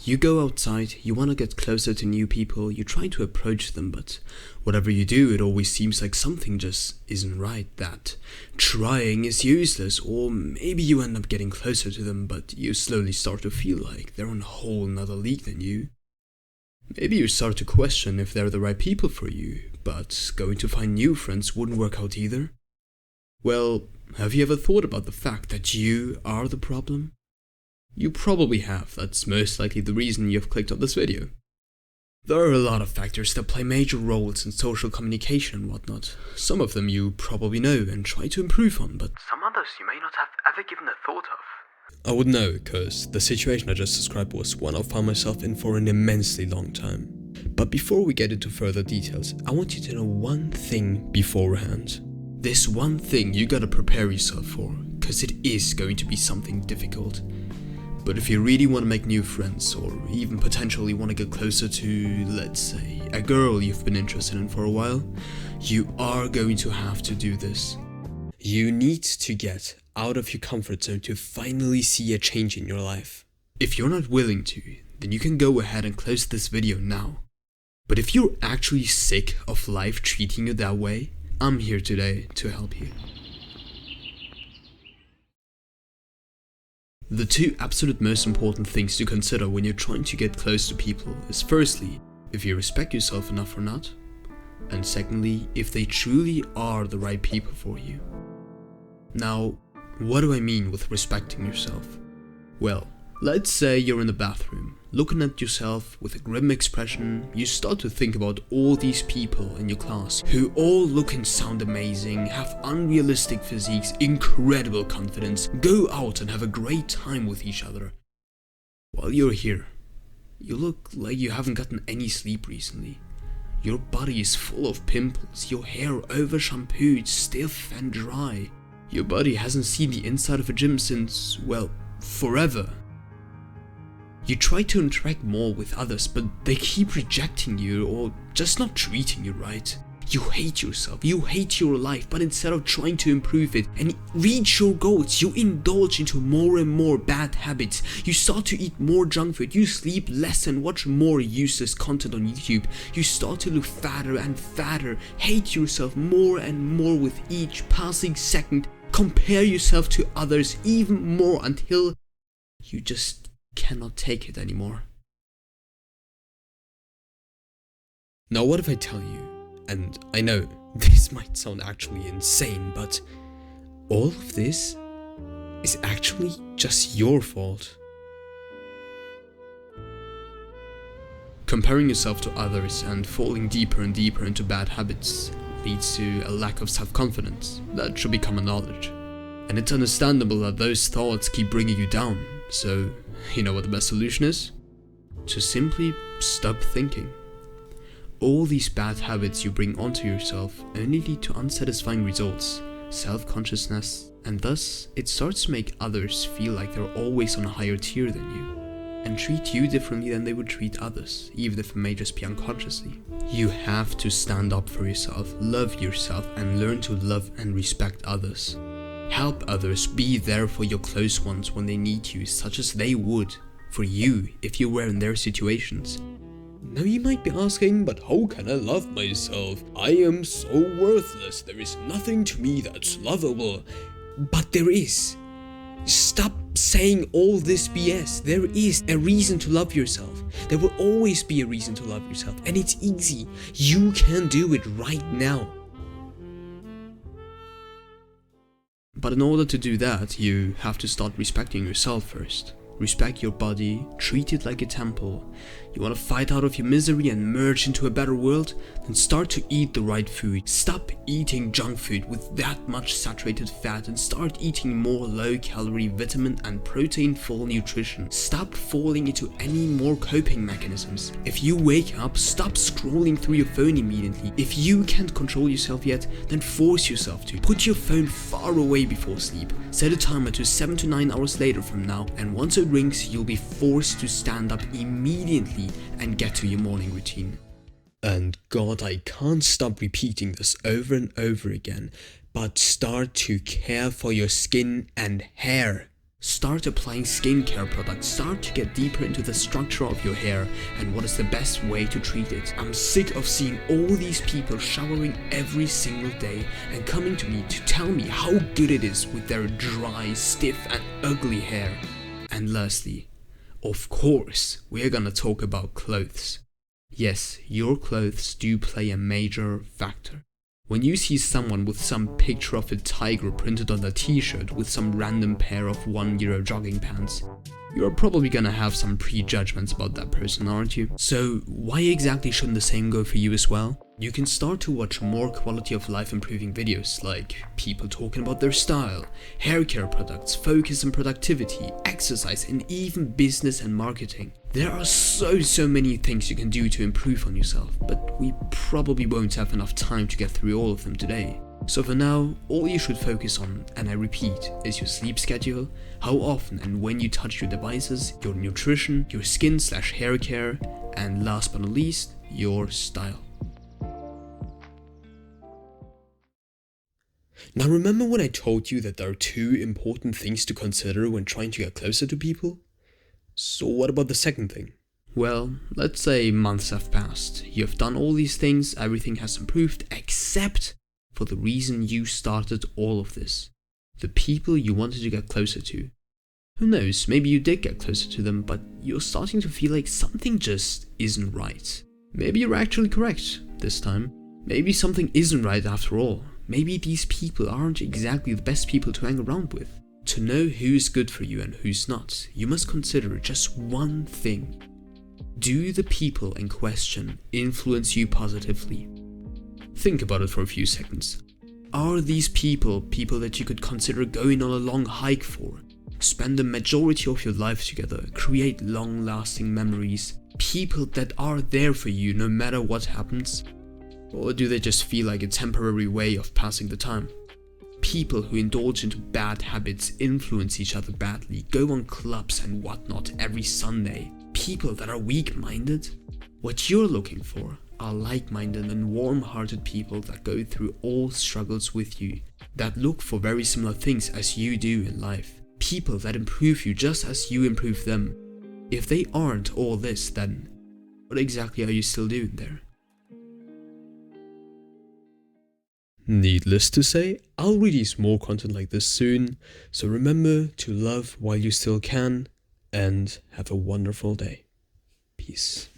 You go outside, you want to get closer to new people, you try to approach them, but whatever you do, it always seems like something just isn't right, that trying is useless, or maybe you end up getting closer to them, but you slowly start to feel like they're on a whole nother league than you. Maybe you start to question if they're the right people for you, but going to find new friends wouldn't work out either. Well, have you ever thought about the fact that you are the problem? You probably have, that's most likely the reason you've clicked on this video. There are a lot of factors that play major roles in social communication and whatnot. Some of them you probably know and try to improve on, but some others you may not have ever given a thought of. I would know, because the situation I just described was one I found myself in for an immensely long time. But before we get into further details, I want you to know one thing beforehand. This one thing you gotta prepare yourself for, because it is going to be something difficult. But if you really want to make new friends, or even potentially want to get closer to, let's say, a girl you've been interested in for a while, you are going to have to do this. You need to get out of your comfort zone to finally see a change in your life. If you're not willing to, then you can go ahead and close this video now. But if you're actually sick of life treating you that way, I'm here today to help you. The two absolute most important things to consider when you're trying to get close to people is firstly, if you respect yourself enough or not, and secondly, if they truly are the right people for you. Now, what do I mean with respecting yourself? Well, let's say you're in the bathroom, looking at yourself with a grim expression. You start to think about all these people in your class who all look and sound amazing, have unrealistic physiques, incredible confidence, go out and have a great time with each other. While you're here, you look like you haven't gotten any sleep recently. Your body is full of pimples, your hair over-shampooed, stiff and dry. Your body hasn't seen the inside of a gym since, well, forever. You try to interact more with others, but they keep rejecting you or just not treating you right. You hate yourself, you hate your life, but instead of trying to improve it and reach your goals, you indulge into more and more bad habits. You start to eat more junk food, you sleep less and watch more useless content on YouTube. You start to look fatter and fatter, hate yourself more and more with each passing second, compare yourself to others even more until you just cannot take it anymore. Now what if I tell you, and I know this might sound actually insane, but all of this is actually just your fault. Comparing yourself to others and falling deeper and deeper into bad habits leads to a lack of self-confidence that should be common knowledge. And it's understandable that those thoughts keep bringing you down, so you know what the best solution is? To simply stop thinking. All these bad habits you bring onto yourself only lead to unsatisfying results, self-consciousness, and thus it starts to make others feel like they're always on a higher tier than you, and treat you differently than they would treat others, even if it may just be unconsciously. You have to stand up for yourself, love yourself, and learn to love and respect others. Help others, be there for your close ones when they need you, such as they would for you if you were in their situations. Now you might be asking, but how can I love myself? I am so worthless, there is nothing to me that's lovable. But there is. Stop saying all this BS. There is a reason to love yourself. There will always be a reason to love yourself, and it's easy. You can do it right now. But in order to do that, you have to start respecting yourself first. Respect your body, treat it like a temple. You want to fight out of your misery and merge into a better world? Then start to eat the right food. Stop eating junk food with that much saturated fat and start eating more low-calorie, vitamin and protein-full nutrition. Stop falling into any more coping mechanisms. If you wake up, stop scrolling through your phone immediately. If you can't control yourself yet, then force yourself to. Put your phone far away before sleep. Set a timer to 7 to 9 hours later from now, and once it rings, you'll be forced to stand up immediately and get to your morning routine. And God, I can't stop repeating this over and over again, but start to care for your skin and hair. Start applying skincare products, start to get deeper into the structure of your hair and what is the best way to treat it. I'm sick of seeing all these people showering every single day and coming to me to tell me how good it is with their dry, stiff and ugly hair. And lastly, of course, we're gonna talk about clothes. Yes, your clothes do play a major factor. When you see someone with some picture of a tiger printed on their t-shirt with some random pair of €1 jogging pants, you're probably gonna have some prejudgments about that person, aren't you? So why exactly shouldn't the same go for you as well? You can start to watch more quality of life improving videos like people talking about their style, hair care products, focus and productivity, exercise and even business and marketing. There are so many things you can do to improve on yourself, but we probably won't have enough time to get through all of them today. So for now, all you should focus on, and I repeat, is your sleep schedule, how often and when you touch your devices, your nutrition, your skin/hair care, and last but not least, your style. Now remember when I told you that there are 2 important things to consider when trying to get closer to people? So what about the second thing? Well, let's say months have passed. You have done all these things, everything has improved, except for the reason you started all of this. The people you wanted to get closer to. Who knows, maybe you did get closer to them, but you're starting to feel like something just isn't right. Maybe you're actually correct this time. Maybe something isn't right after all. Maybe these people aren't exactly the best people to hang around with. To know who's good for you and who's not, you must consider just one thing. Do the people in question influence you positively? Think about it for a few seconds. Are these people that you could consider going on a long hike for? Spend the majority of your life together, create long-lasting memories, people that are there for you no matter what happens? Or do they just feel like a temporary way of passing the time? People who indulge into bad habits, influence each other badly, go on clubs and whatnot every Sunday. People that are weak-minded? What you're looking for are like-minded and warm-hearted people that go through all struggles with you, that look for very similar things as you do in life. People that improve you just as you improve them. If they aren't all this, then what exactly are you still doing there? Needless to say, I'll release more content like this soon, so remember to love while you still can, and have a wonderful day. Peace.